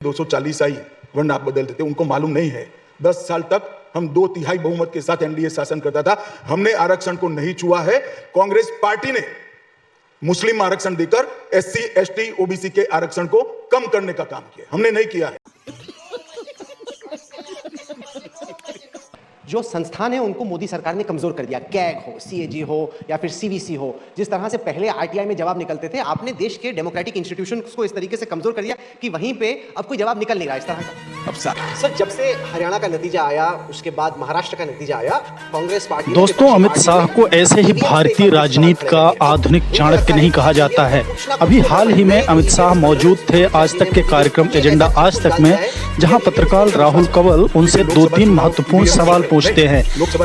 240 आई वरना आप बदल देते। उनको मालूम नहीं है 10 साल तक हम 2/3 बहुमत के साथ एनडीए शासन करता था। हमने आरक्षण को नहीं छुआ है। कांग्रेस पार्टी ने मुस्लिम आरक्षण देकर एससी एसटी ओबीसी के आरक्षण को कम करने का काम किया, हमने नहीं किया है। जो संस्थान है उनको मोदी सरकार ने कमजोर कर दिया। कैग हो, सीएजी हो या फिर सीवीसी हो, जिस तरह से पहले आरटीआई में जवाब निकलते थे, आपने देश के डेमोक्रेटिक इंस्टीट्यूशंस को इस तरीके से कमजोर कर दिया कि वहीं पे अब कोई जवाब निकल नहीं रहा इस तरह का। अब सर जब से हरियाणा का नतीजा आया, उसके बाद महाराष्ट्र का नतीजा आया, कांग्रेस पार्टी दोस्तों अमित शाह को ऐसे ही भारतीय राजनीति का आधुनिक चाणक्य नहीं कहा जाता है। अभी हाल ही में अमित शाह मौजूद थे आज तक के कार्यक्रम एजेंडा आज तक में, जहां पत्रकार राहुल कंवल उनसे 2-3 महत्वपूर्ण सवाल पूछते हैं।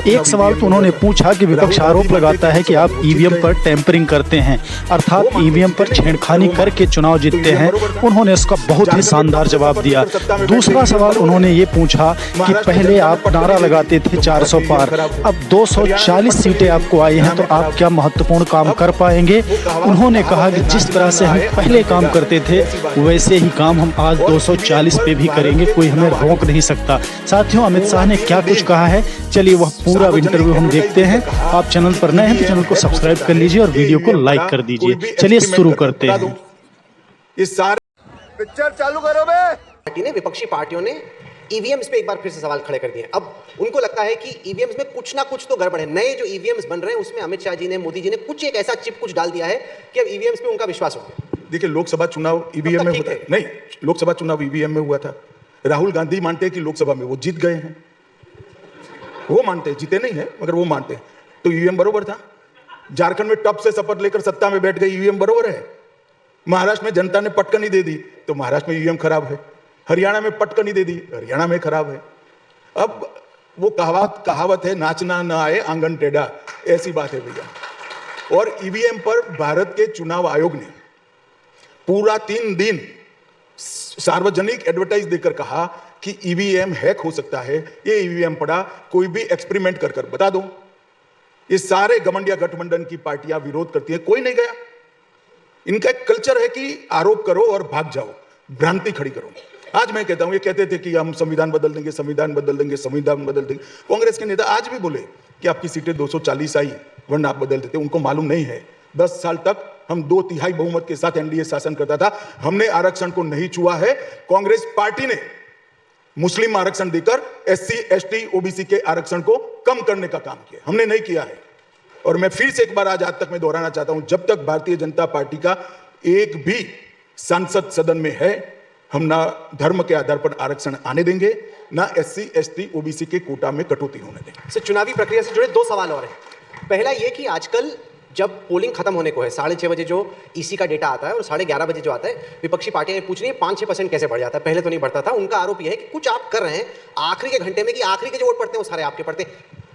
एक सवाल तो उन्होंने पूछा कि विपक्ष आरोप लगाता है कि आप ईवीएम पर टेम्परिंग करते हैं, अर्थात ईवीएम पर छेड़खानी करके चुनाव जीतते हैं। उन्होंने इसका बहुत ही शानदार जवाब दिया। दूसरा सवाल उन्होंने ये पूछा कि पहले आप नारा लगाते थे 400 पार, अब 240 सीटें आपको आई हैं, तो आप क्या महत्वपूर्ण काम कर पाएंगे? उन्होंने कहा कि जिस तरह से हम पहले काम करते थे वैसे ही काम हम आज 240 पे भी करेंगे, कोई हमें रोक नहीं सकता। साथियों अमित शाह ने क्या कुछ कहा है, चलिए वह पूरा इंटरव्यू हम देखते हैं। आप चैनल पर नए हैं तो चैनल को सब्सक्राइब कर लीजिए और वीडियो को लाइक कर दीजिए। चलिए शुरू करते हैं। इस सारे पिक्चर चालू करो बे। पार्टी ने, विपक्षी पार्टियों ने ईवीएम्स पे एक बार फिर से सवाल खड़े कर दिए। अब उनको लगता है कि ईवीएम्स में कुछ ना कुछ तो गड़बड़ है। नए जो ईवीएम्स बन रहे हैं उसमें अमित शाह जी ने, मोदी जी ने कुछ एक ऐसा चिप कुछ डाल दिया है कि अब ईवीएम्स पे उनका विश्वास हो गया। देखिए लोकसभा चुनाव ईवीएम में होता है, नहीं लोकसभा चुनाव ईवीएम में हुआ था। राहुल गांधी मानते हैं कि लोकसभा में वो जीत गए हैं, वो मानते हैं, जीते नहीं है मगर वो मानते हैं, तो ईवीएम बरोबर था। झारखंड में टप से शपथ लेकर सत्ता में बैठ गए, ईवीएम बरोबर है। महाराष्ट्र में जनता ने पटकनी दे दी तो महाराष्ट्र में ईवीएम खराब है। हरियाणा में पटकनी दे दी, हरियाणा में खराब है। अब वो कहावत है, नाचना ना आए आंगन टेढ़ा, ऐसी बात है भैया। और ईवीएम पर भारत के चुनाव आयोग ने पूरा 3 दिन सार्वजनिक एडवर्टाइज देकर कहा कि ईवीएम हैक हो सकता है, ये ईवीएम पड़ा, कोई भी एक्सपेरिमेंट कर बता दो। ये सारे घमंडिया गठबंधन की पार्टियां विरोध करती हैं, कोई नहीं गया। इनका एक कल्चर है कि आरोप करो और भाग जाओ, भ्रांति खड़ी करो। आज मैं कहता हूं, ये कहते थे कि हम संविधान बदल देंगे, संविधान बदल देंगे, संविधान बदल देंगे। कांग्रेस के नेता आज भी बोले कि आपकी सीटें 240 आई वरना आप बदल देते। उनको मालूम नहीं है 10 साल तक हम 2/3 बहुमत के साथ एनडीए शासन करता था। हमने आरक्षण को नहीं छुआ है। कांग्रेस पार्टी ने मुस्लिम आरक्षण देकर एससी एसटी ओबीसी के आरक्षण को कम करने का काम किया, हमने नहीं किया है। और मैं फिर से एक बार आज तक मैं दोहराना चाहता हूं, जब तक भारतीय जनता पार्टी का एक भी सांसद सदन में है, हम ना धर्म के आधार पर आरक्षण आने देंगे, ना एससी एसटी ओबीसी के कोटा में कटौती होने देंगे। सर चुनावी प्रक्रिया से जुड़े 2 सवाल और हैं। पहला ये कि आजकल जब पोलिंग खत्म होने को है, 6:30 बजे जो ईसी का डेटा आता है और 11:30 बजे जो आता है, विपक्षी पार्टियां पूछ रही है 5-6% कैसे बढ़ जाता है, पहले तो नहीं बढ़ता था। उनका आरोप यह है कि कुछ आप कर रहे हैं आखिरी के घंटे में कि आखिरी के जो वोट पड़ते हैं वो सारे आपके पड़ते हैं।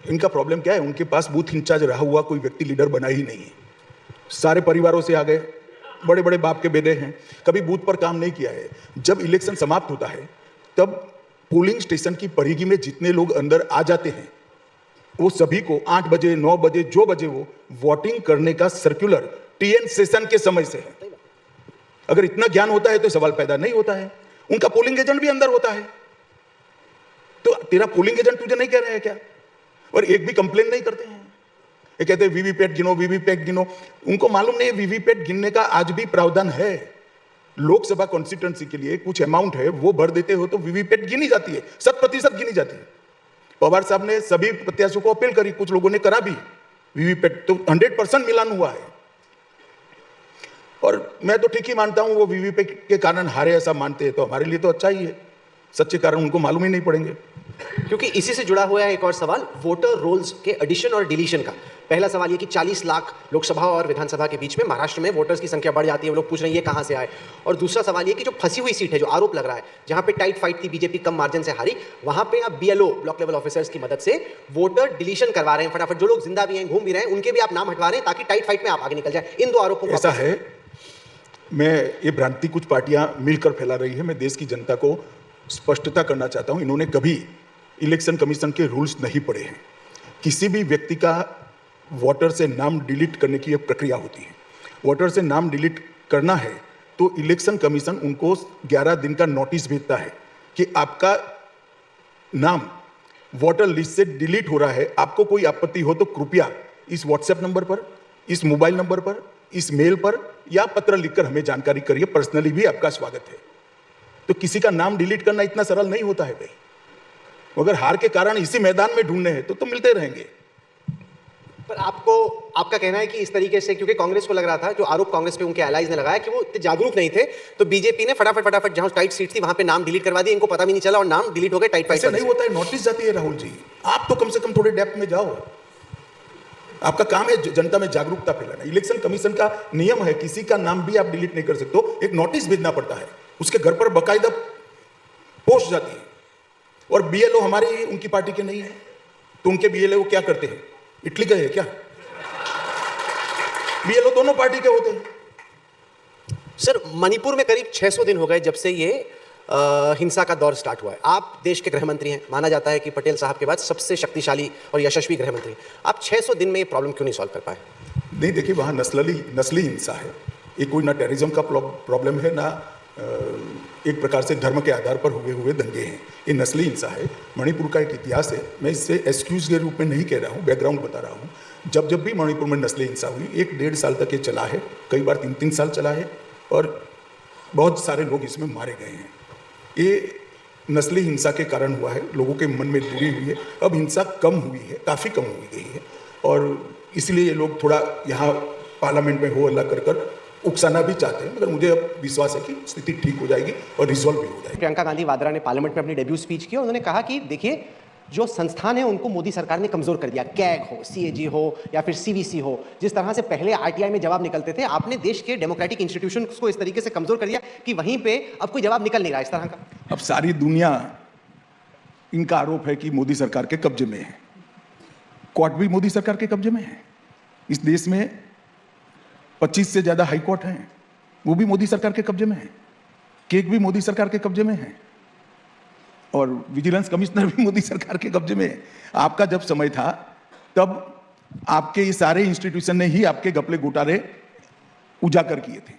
इनका प्रॉब्लम क्या है, उनके पास बूथ इंचार्ज रहा हुआ कोई व्यक्ति लीडर बना ही नहीं है। सारे परिवारों से आ गए, बड़े बड़े बाप के बेटे हैं, कभी बूथ पर काम नहीं किया है। जब इलेक्शन समाप्त होता है तब पोलिंग स्टेशन की परिधि में जितने लोग अंदर आ जाते हैं वो सभी को 8 बजे 9 बजे जो बजे वो वोटिंग करने का सर्कुलर टीएन सेशन के समय से है। अगर इतना ज्ञान होता है तो सवाल पैदा नहीं होता है। उनका पोलिंग एजेंट भी अंदर होता है, तो तेरा पोलिंग एजेंट तुझे नहीं कह रहा है क्या? और एक भी कंप्लेन नहीं करते हैं। ये कहते हैं वीवीपैट गिनो, वीवीपैट गिनो। उनको मालूम नहीं है वीवीपैट गिनने का आज भी प्रावधान है। लोकसभा कॉन्स्टिट्यूएंसी के लिए कुछ अमाउंट है, वो भर देते हो तो वीवीपैट गिनी जाती है, 100% गिनी जाती है। पवार साहब ने सभी प्रत्याशियों को अपील करी, कुछ लोगों ने करा भी, वीवीपैट तो 100% मिलान हुआ है। और मैं तो ठीक ही मानता हूं, वो वीवीपैट के कारण हारे ऐसा मानते हैं तो हमारे लिए तो अच्छा ही है। सच्चे कारण उनको मालूम ही नहीं पड़ेंगे। क्योंकि इसी से जुड़ा हुआ है एक और सवाल, वोटर रोल्स के एडिशन और डिलीशन का। पहला सवाल ये कि 40 लाख लोकसभा और विधानसभा के बीच में महाराष्ट्र में वोटर्स की संख्या बढ़ जाती है, वो लोग पूछ रहे हैं ये कहां से आए। और दूसरा सवाल ये कि जो फंसी हुई सीट है, जो आरोप लग रहा है, जहां पे टाइट फाइट थी, बीजेपी कम मार्जिन से हारी, वहां पे आप बीएलओ ब्लॉक लेवल ऑफिसर्स की मदद से वोटर डिलीशन करवा रहे हैं फटाफट। जो लोग जिंदा भी हैं, घूम भी रहे हैं, उनके भी आप नाम हटवा रहे हैं ताकि टाइट फाइट में आप आगे निकल जाए। इन 2 आरोपों को ऐसा है, मैं ये भ्रांति कुछ पार्टियां मिलकर फैला रही है। मैं देश की जनता को स्पष्टता करना चाहता हूं, इन्होंने कभी इलेक्शन कमीशन के रूल्स नहीं पढ़े हैं। किसी भी व्यक्ति का वोटर से नाम डिलीट करने की एक प्रक्रिया होती है। वोटर से नाम डिलीट करना है तो इलेक्शन कमीशन उनको 11 दिन का नोटिस भेजता है कि आपका नाम वोटर लिस्ट से डिलीट हो रहा है। आपको कोई आपत्ति हो तो कृपया इस व्हाट्सएप नंबर पर, इस मोबाइल नंबर पर, इस मेल पर या पत्र लिखकर हमें जानकारी करिए। पर्सनली भी आपका स्वागत है। तो किसी का नाम डिलीट करना इतना सरल नहीं होता है भाई। अगर हार के कारण इसी मैदान में ढूंढने हैं तो मिलते रहेंगे। पर आपका कहना है कि इस तरीके से, क्योंकि कांग्रेस को लग रहा था, जो आरोप कांग्रेस पे उनके एलाइज ने लगाया कि वो इतने जागरूक नहीं थे, तो बीजेपी ने फटाफट जहां टाइट सीट थी वहां पे नाम डिलीट करवा दिया, इनको पता भी नहीं चला और नाम डिलीट हो गए टाइट फाइट। ऐसा नहीं होता है, नोटिस जाती है राहुल जी। आप तो कम से कम थोड़े डेप्थ में जाओ। आपका काम है जनता में जागरूकता फैलाना। इलेक्शन कमीशन का नियम है, किसी का नाम भी आप डिलीट नहीं कर सकते हो, एक नोटिस भेजना पड़ता है, उसके घर पर बकायदा पोस्ट जाती है। और बीएलओ हमारे उनकी पार्टी के नहीं है, तो उनके बीएलओ क्या करते हैं, इटली गए हैं क्या? बीएलओ दोनों पार्टी के होते हैं। सर, मणिपुर में करीब 600 दिन हो गए जब से ये हिंसा का दौर स्टार्ट हुआ है। आप देश के गृह मंत्री हैं, माना जाता है कि पटेल साहब के बाद सबसे शक्तिशाली और यशस्वी गृह मंत्री। आप 600 दिन में ये प्रॉब्लम क्यों नहीं सॉल्व कर पाए? नहीं, देखिए वहाँ नस्ली हिंसा है। ये कोई ना टेररिज्म का प्रॉब्लम है, ना एक प्रकार से धर्म के आधार पर हुए दंगे हैं। ये नस्ली हिंसा है। मणिपुर का एक इतिहास है। मैं इससे एक्सक्यूज के रूप में नहीं कह रहा हूँ, बैकग्राउंड बता रहा हूँ। जब भी मणिपुर में नस्ली हिंसा हुई, 1-1.5 साल तक ये चला है, कई बार 3-3 साल चला है और बहुत सारे लोग इसमें मारे गए हैं। ये नस्ली हिंसा के कारण हुआ है, लोगों के मन में दूरी हुई है। अब हिंसा कम हुई है, काफ़ी कम हो गई है और इसलिए ये लोग थोड़ा यहाँ पार्लियामेंट में हो हल्ला कर उकसाना भी चाहते हैं, मगर मुझे अब विश्वास है कि स्थिति ठीक हो जाएगी और रिजॉल्व भी हो जाएगी। प्रियंका गांधी वाड्रा ने पार्लियामेंट में अपनी डेब्यू स्पीच की और उन्होंने कहा कि देखिए, जो संस्थान है उनको मोदी सरकार ने कमजोर कर दिया। कैग हो, सीएजी हो या फिर सीवीसी हो, जिस तरह से पहले आरटीआई में जवाब निकलते थे, आपने देश के डेमोक्रेटिक इंस्टीट्यूशन को इस तरीके से कमजोर कर दिया कि वहीं पे अब कोई जवाब निकल नहीं रहा इस तरह का। अब सारी दुनिया, इनका आरोप है कि मोदी सरकार के कब्जे में है। कोर्ट भी मोदी सरकार के कब्जे में है। इस देश में 25 से ज्यादा हाई कोर्ट हैं, वो भी मोदी सरकार के कब्जे में है। केक भी मोदी सरकार के कब्जे में है और विजिलेंस कमिश्नर भी मोदी सरकार के कब्जे में है। आपका जब समय था तब आपके ये सारे इंस्टीट्यूशन ने ही आपके घपले घोटाले उजागर किए थे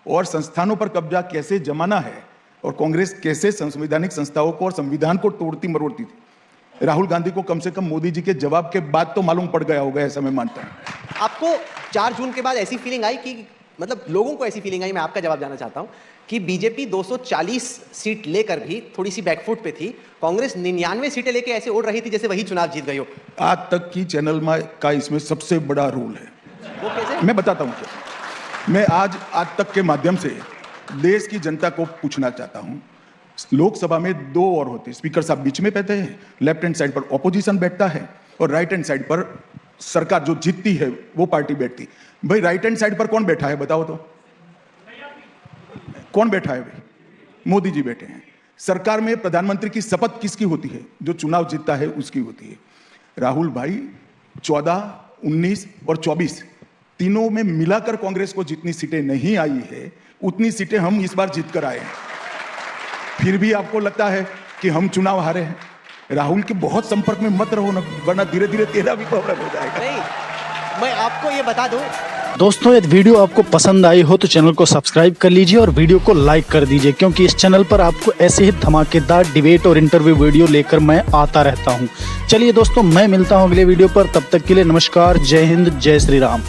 और संस्थानों पर कब्जा कैसे जमाना है और कांग्रेस कैसे संवैधानिक संस्थाओं को और संविधान को तोड़ती मरोड़ती थी। राहुल गांधी को कम से कम मोदी जी के जवाब के बाद तो मालूम पड़ गया होगा, ऐसा मैं मानता हूं। आपको 4 जून के बाद ऐसी फीलिंग आई कि, मतलब लोगों को ऐसी फीलिंग आई, मैं आपका जवाब जानना चाहता हूं, कि बीजेपी 240 सीट लेकर भी थोड़ी सी बैकफुट पे थी, कांग्रेस 99 सीटें लेकर ऐसे उड़ रही थी जैसे वही चुनाव जीत गई हो। आज तक की चैनल का इसमें सबसे बड़ा रोल है। वो कैसे? मैं बताता हूं कैसे। मैं आज तक के माध्यम से देश की जनता को पूछना चाहता हूं। लोकसभा में 2 और होते, स्पीकर साहब बीच में बैठते हैं, लेफ्ट हैंड साइड पर ऑपोजिशन बैठता है और राइट हैंड साइड पर सरकार जो जीतती है वो पार्टी बैठती। भाई राइट हैंड साइड पर कौन बैठा है बताओ तो? कौन बैठा है भाई? मोदी जी बैठे हैं। सरकार में प्रधानमंत्री की शपथ किसकी होती है? जो चुनाव जीतता है उसकी होती है। राहुल भाई 14, 19 और 24 तीनों में मिलाकर कांग्रेस को जितनी सीटें नहीं आई है उतनी सीटें हम इस बार जीत कर आए हैं। फिर भी आपको लगता है कि हम चुनाव हारे हैं। राहुल के बहुत संपर्क में मत रहो, वरना धीरे धीरे तेरा भी प्रॉब्लम हो जाएगा। नहीं, मैं आपको ये बता दूं, दोस्तों यदि वीडियो आपको पसंद आई हो तो चैनल को सब्सक्राइब कर लीजिए और वीडियो को लाइक कर दीजिए, क्योंकि इस चैनल पर आपको ऐसे ही धमाकेदार डिबेट और इंटरव्यू वीडियो लेकर मैं आता रहता हूं। चलिए दोस्तों, मैं मिलता हूं अगले वीडियो पर, तब तक के लिए नमस्कार, जय हिंद, जय श्री राम।